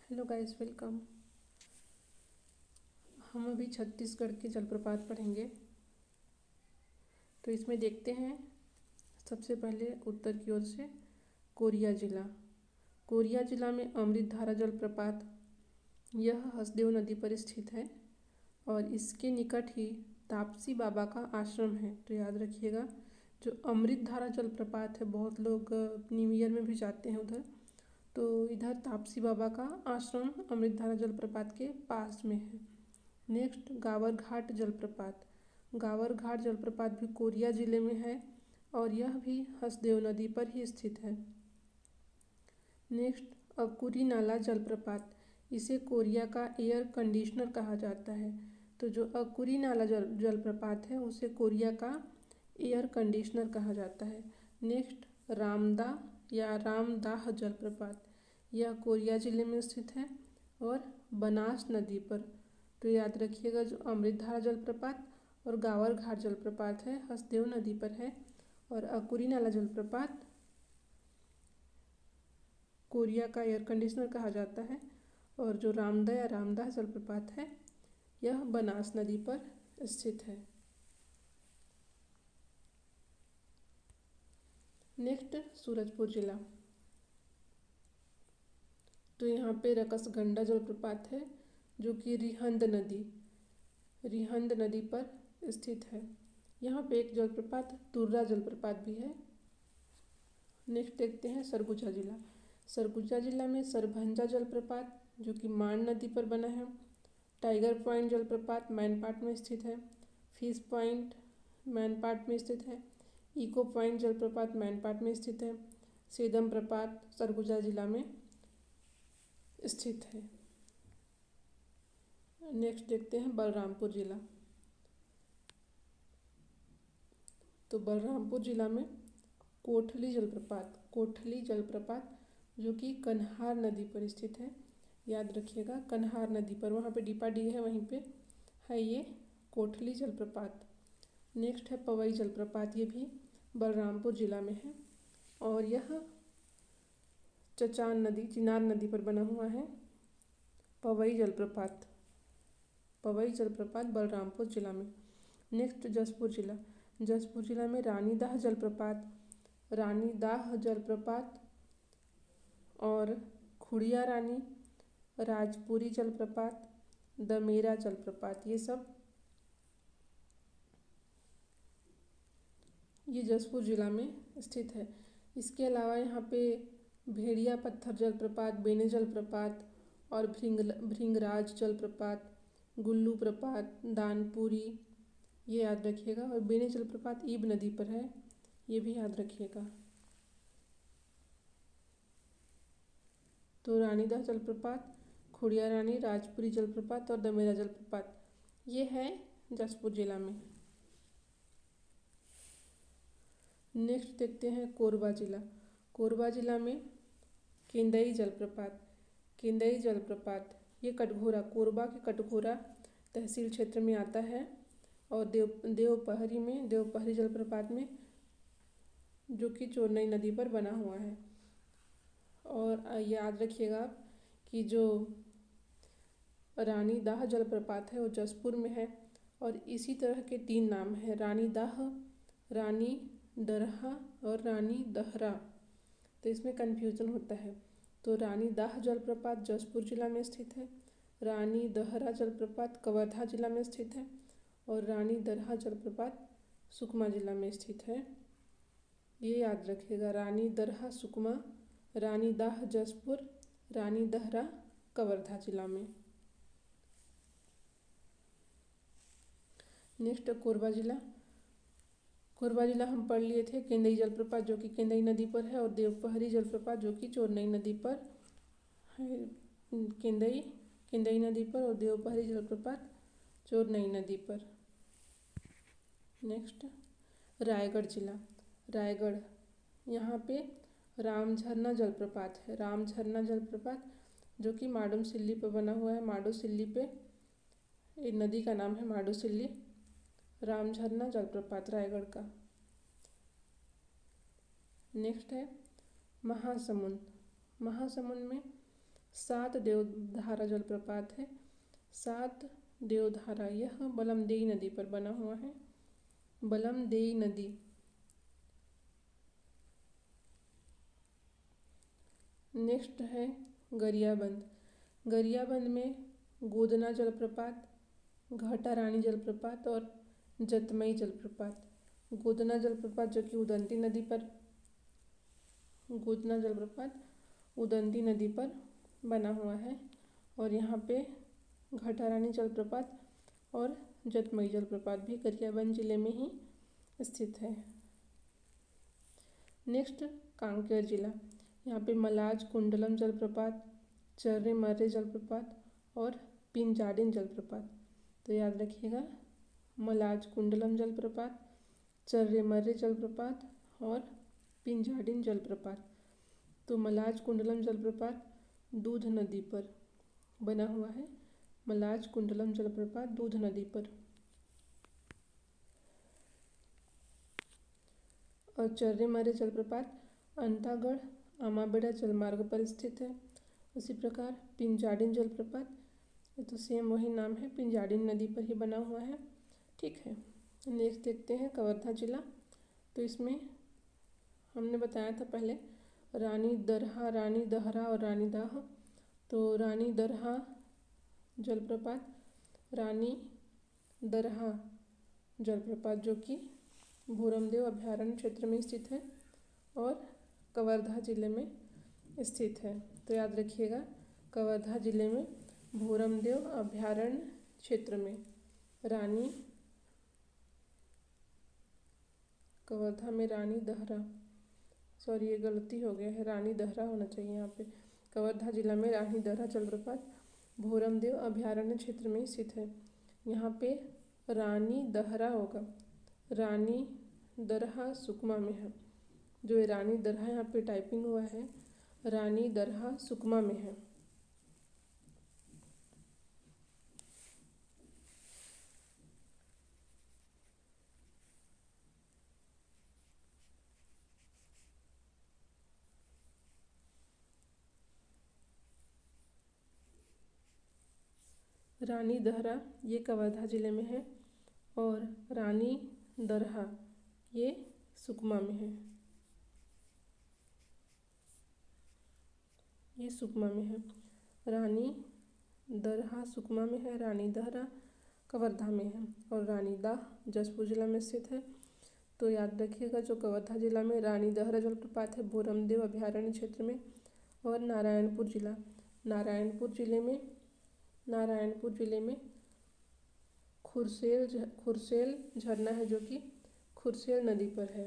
Hello guys, welcome. हम अभी छत्तीसगढ़ के जलप्रपात पढ़ेंगे। तो इसमें देखते हैं सबसे पहले उत्तर की ओर से कोरिया जिला। कोरिया जिला में अमृतधारा जलप्रपात यह हसदेव नदी पर स्थित है और इसके निकट ही तापसी बाबा का आश्रम है। तो याद रखिएगा, जो अमृतधारा जलप्रपात है बहुत लोग न्यू ईयर में भी जाते हैं उधर। तो इधर तापसी बाबा का आश्रम अमृतधारा जलप्रपात के पास में है। नेक्स्ट, गावर घाट जलप्रपात। गावर घाट जलप्रपात भी कोरिया जिले में है और यह भी हसदेव नदी पर ही स्थित है। नेक्स्ट, अकुरी नाला जलप्रपात। इसे कोरिया का एयर कंडीशनर कहा जाता है। तो जो अकुरी नाला जलप्रपात है उसे कोरिया का एयर कंडीशनर कहा जाता है। नेक्स्ट, रामदा या रामदाह जलप्रपात। यह कोरिया जिले में स्थित है और बनास नदी पर। तो याद रखिएगा, जो अमृतधारा जलप्रपात और गावर घाट जलप्रपात है हसदेव नदी पर है और अकुरी नाला जलप्रपात कोरिया का एयर कंडीशनर कहा जाता है और जो रामदा या रामदाह जलप्रपात है यह बनास नदी पर स्थित है। नेक्स्ट, सूरजपुर जिला। तो यहाँ पे रकसगंडा जलप्रपात है जो कि रिहंद नदी पर स्थित है। यहाँ पे एक जलप्रपात तुर्रा जलप्रपात भी है। नेक्स्ट देखते हैं सरगुजा जिला। सरगुजा जिला में सरभंजा जलप्रपात जो कि मान नदी पर बना है। टाइगर पॉइंट जलप्रपात मैनपाट में स्थित है। फिश पॉइंट मैनपाट में स्थित है। इको पॉइंट जलप्रपात मैनपाट में स्थित है। सेदम प्रपात सरगुजा जिला में स्थित है। नेक्स्ट देखते हैं बलरामपुर जिला। तो बलरामपुर जिला में कोठली जलप्रपात जो कि कन्हार नदी पर स्थित है। याद रखिएगा, कन्हार नदी पर, वहाँ पे डिपा डी है, वहीं पे है ये कोठली जलप्रपात। नेक्स्ट है पवई जलप्रपात, ये भी बलरामपुर जिला में है और यह चिनार नदी पर बना हुआ है। पवई जलप्रपात बलरामपुर जिला में। नेक्स्ट, जसपुर जिला में रानीदाह जलप्रपात और खुड़िया रानी, राजपुरी जलप्रपात, दमेरा जलप्रपात, ये जसपुर जिला में स्थित है। इसके अलावा यहाँ पे भेड़िया पत्थर जलप्रपात, बेने जलप्रपात और भृंगराज जलप्रपात, गुल्लू प्रपात, दानपुरी, ये याद रखिएगा। और बेने जलप्रपात ईब नदी पर है, ये भी याद रखिएगा। तो रानीदाह जलप्रपात, खुड़िया रानी, राजपुरी जलप्रपात और दमेरा जलप्रपात, ये है जसपुर जिला में। नेक्स्ट देखते हैं कोरबा जिला में केंदई जलप्रपात, ये कोरबा के कटघोरा तहसील क्षेत्र में आता है और देवपहरी जलप्रपात में, जो कि चोरनई नदी पर बना हुआ है। और याद रखिएगा कि जो रानीदाह जलप्रपात है वो जसपुर में है और इसी तरह के 3 नाम हैं, रानीदाह, रानी दरहा और रानी दहरा। तो इसमें कन्फ्यूजन होता है। तो रानीदाह जलप्रपात जसपुर जिला में स्थित है, रानी दहरा जलप्रपात कवर्धा जिला में स्थित है और रानी दरहा जलप्रपात सुकमा जिला में स्थित है। ये याद रखिएगा, रानी दरहा सुकमा, रानीदाह जसपुर, रानी दहरा कवर्धा जिला में। नेक्स्ट, कोरबा जिला हम पढ़ लिए थे। केंदई जलप्रपात जो कि केंदई नदी पर है और देवपहरी जलप्रपात जो कि चोरनई नदी पर है। केंदई नदी पर और देवपहरी जलप्रपात चोरनई नदी पर। नेक्स्ट, रायगढ़, यहाँ पे रामझरना जलप्रपात है। रामझरना जलप्रपात जो कि माडूमसिल्ली पर बना हुआ है। माडूसिल्ली पे एक नदी का नाम है माडूसिल्ली। रामझरना जलप्रपात रायगढ़ का। नेक्स्ट है महासमुंद में सात देवधारा जलप्रपात है। सात देवधारा यह बलमदेई नदी पर बना हुआ है। बलमदेई नदी। नेक्स्ट है गरियाबंद। गरियाबंद में गोदना जलप्रपात, घाटा रानी जलप्रपात और जतमई जलप्रपात। गोदना जलप्रपात जो कि उदंती नदी पर, गोदना जलप्रपात उदंती नदी पर बना हुआ है और यहाँ पे घाटा रानी जलप्रपात और जतमई जलप्रपात भी गरियाबंद जिले में ही स्थित है। नेक्स्ट कांकेर जिला। यहाँ पे मलाज कुंडलम जलप्रपात, चर्रे मर्रे जलप्रपात और पिंजाडिन जलप्रपात। तो याद रखिएगा, मलाज कुंडलम जलप्रपात, चर्रे मर्रे जलप्रपात और पिंजाडिन जलप्रपात। तो मलाज कुंडलम जलप्रपात दूध नदी पर बना हुआ है। मलाज कुंडलम जलप्रपात दूध नदी पर। और चर्रे मर्रे जलप्रपात अंतागढ़ आमाबेड़ा जलमार्ग पर स्थित है। उसी प्रकार पिंजाडिन जलप्रपात, ये तो सेम वही नाम है, पिंजाडिन नदी पर ही बना हुआ है। ठीक है, नेक्स्ट देखते हैं कवर्धा जिला। तो इसमें हमने बताया था पहले रानी दरहा, रानी दहरा और रानी दाह। तो रानी दरहा जलप्रपात, रानी दरहा जलप्रपात जो कि भूरमदेव अभयारण्य क्षेत्र में स्थित है और कवर्धा जिले में स्थित है। तो याद रखिएगा, कवर्धा जिले में भूरमदेव अभयारण्य क्षेत्र में रानी, कवर्धा में रानी दहरा, सॉरी ये गलती हो गया है, रानी दहरा होना चाहिए यहाँ पे। कवर्धा जिला में रानी दहरा जलप्रपात भूरमदेव अभयारण्य क्षेत्र में स्थित है। यहाँ पे रानी दहरा होगा, रानी दरहा सुकमा में है। जो ये रानी दरहा यहाँ पे टाइपिंग हुआ है, रानी दरहा सुकमा में है। रानी दहरा ये कवर्धा जिले में है और रानी दरहा ये सुकमा में है, ये सुकमा में है। रानी दरहा सुकमा में है, रानी दहरा कवर्धा में है और रानी दाह जशपुर जिला में स्थित है। तो याद रखिएगा, जो कवर्धा जिला में रानी दहरा जलप्रपात है भूरमदेव अभयारण्य क्षेत्र में। और नारायणपुर जिला, नारायणपुर जिले में खुरसेल झरना है जो कि खुरसेल नदी पर है।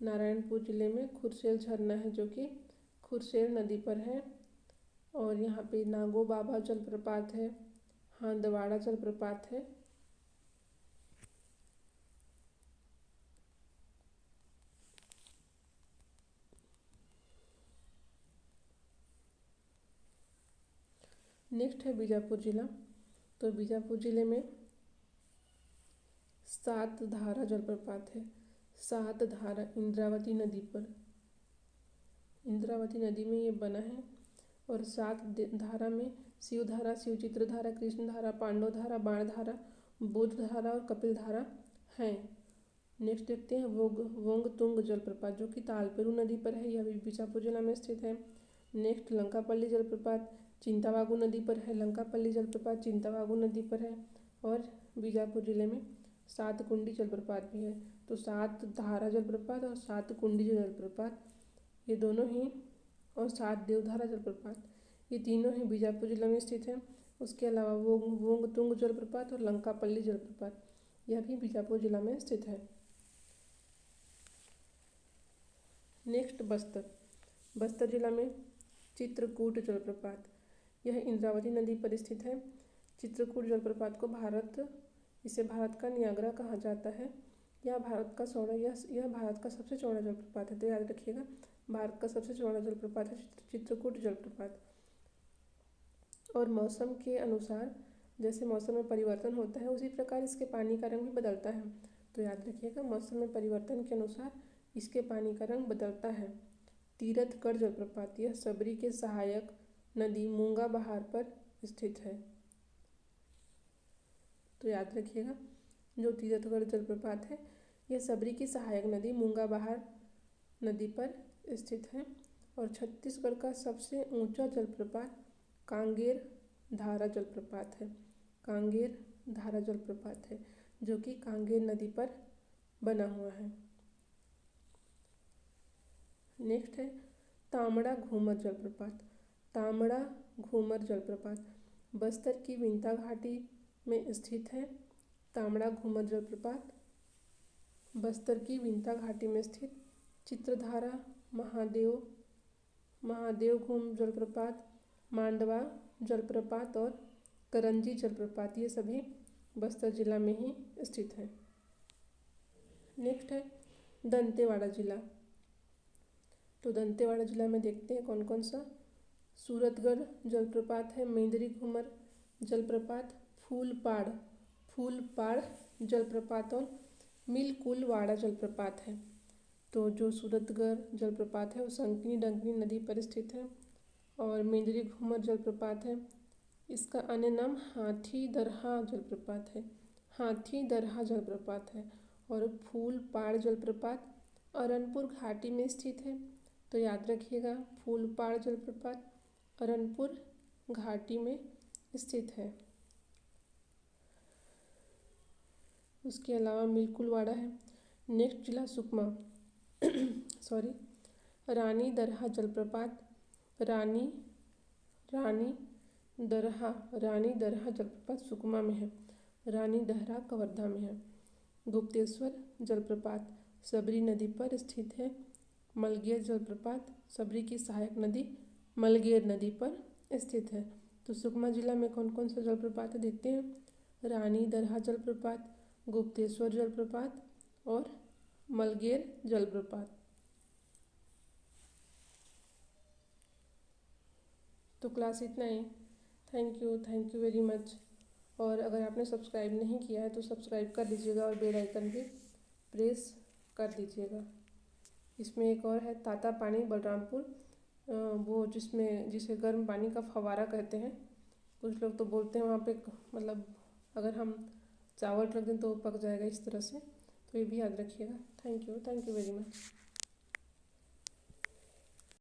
नारायणपुर जिले में खुरसेल झरना है जो कि खुरसेल नदी पर है। और यहाँ पे नागो बाबा जलप्रपात है, हांदवाड़ा जलप्रपात है। नेक्स्ट है बीजापुर जिला। तो बीजापुर जिले में सात धारा जलप्रपात है। सात धारा इंद्रावती नदी पर, इंद्रावती नदी में ये बना है। और सात धारा में शिवधारा, शिवचित्रधारा, कृष्णधारा, पांडवधारा, बाणधारा, बुधधारा और कपिलधारा हैं। नेक्स्ट देखते हैं वोंगतुंग जलप्रपात जो कि तालपेरू नदी पर है, यह भी बीजापुर जिला में स्थित है। नेक्स्ट लंकापल्ली जलप्रपात चिंतावागु नदी पर है, लंकापल्ली जलप्रपात चिंतावागु नदी पर है। और बीजापुर जिले में सात कुंडी जलप्रपात भी है। तो सात धारा जलप्रपात और सात कुंडी जलप्रपात ये दोनों ही, और सात देवधारा जलप्रपात ये तीनों ही बीजापुर जिला में स्थित है। उसके अलावा वोंगतुंग जलप्रपात और लंकापल्ली जलप्रपात यह भी बीजापुर जिला में स्थित है। नेक्स्ट बस्तर जिला में चित्रकूट जलप्रपात, यह इंद्रावती नदी पर स्थित है। चित्रकूट जलप्रपात को इसे भारत का नियाग्रा कहा जाता है। यह भारत का सबसे चौड़ा जलप्रपात है। तो याद रखिएगा, भारत का सबसे चौड़ा जलप्रपात है चित्रकूट जलप्रपात। और मौसम के अनुसार, जैसे मौसम में परिवर्तन होता है उसी प्रकार इसके पानी का रंग भी बदलता है। तो याद रखिएगा, मौसम में परिवर्तन के अनुसार इसके पानी का रंग बदलता है। तीरथगढ़ जलप्रपात, यह सबरी के सहायक नदी मूंगा बहार पर स्थित है। तो याद रखिएगा, जो तीरथगढ़ जलप्रपात है यह सबरी की सहायक नदी मूंगा बहार नदी पर स्थित है। और छत्तीसगढ़ का सबसे ऊंचा जलप्रपात कांगेर धारा जलप्रपात है। कांगेर धारा जलप्रपात है जो कि कांगेर नदी पर बना हुआ है। नेक्स्ट है तामड़ा घूमर जलप्रपात। तामड़ा घूमर जलप्रपात बस्तर की विंता घाटी में स्थित है। तामड़ा घूमर जलप्रपात बस्तर की विंता घाटी में स्थित चित्रधारा, महादेव घूम जलप्रपात, मांडवा जलप्रपात और करंजी जलप्रपात ये सभी बस्तर जिला में ही स्थित है। नेक्स्ट है दंतेवाड़ा जिला। तो दंतेवाड़ा जिला में देखते हैं कौन कौन सा। सूरतगढ़ जलप्रपात है, मेंदरी घूमर जलप्रपात, फूलपाड़ जलप्रपात और मिलकुलवाड़ा जलप्रपात है। तो जो सूरतगढ़ जलप्रपात है वो संकनी डंकनी नदी पर स्थित है। और मेंदरी घूमर जलप्रपात है, इसका अन्य नाम हाथी दरहा जलप्रपात है। हाथी दरहा जलप्रपात है। और फूलपाड़ जलप्रपात अरनपुर घाटी में स्थित है। तो याद रखिएगा, फूलपाड़ जलप्रपात अरनपुर घाटी में स्थित है। उसके अलावा मिलकुलवाड़ा है। नेक्स्ट जिला सुकमा रानी दरहा जलप्रपात रानी दरहा जलप्रपात सुकमा में है। रानी दरहा कवर्धा में है। गुप्तेश्वर जलप्रपात सबरी नदी पर स्थित है। मलगेर जलप्रपात सबरी की सहायक नदी मलगेर नदी पर स्थित है। तो सुकमा जिला में कौन कौन सा जलप्रपात है देखते हैं। रानी दरहा जलप्रपात, गुप्तेश्वर जलप्रपात और मलगेर जलप्रपात। तो क्लास इतना ही। Thank you very much. और अगर आपने सब्सक्राइब नहीं किया है तो सब्सक्राइब कर लीजिएगा और बेल आइकन भी प्रेस कर दीजिएगा। इसमें एक और है ताता पानी बलरामपुर, वो जिसे गर्म पानी का फव्वारा कहते हैं। कुछ लोग तो बोलते हैं वहाँ पे मतलब अगर हम चावल रख दें तो पक जाएगा इस तरह से। तो ये भी याद रखिएगा। Thank you very much.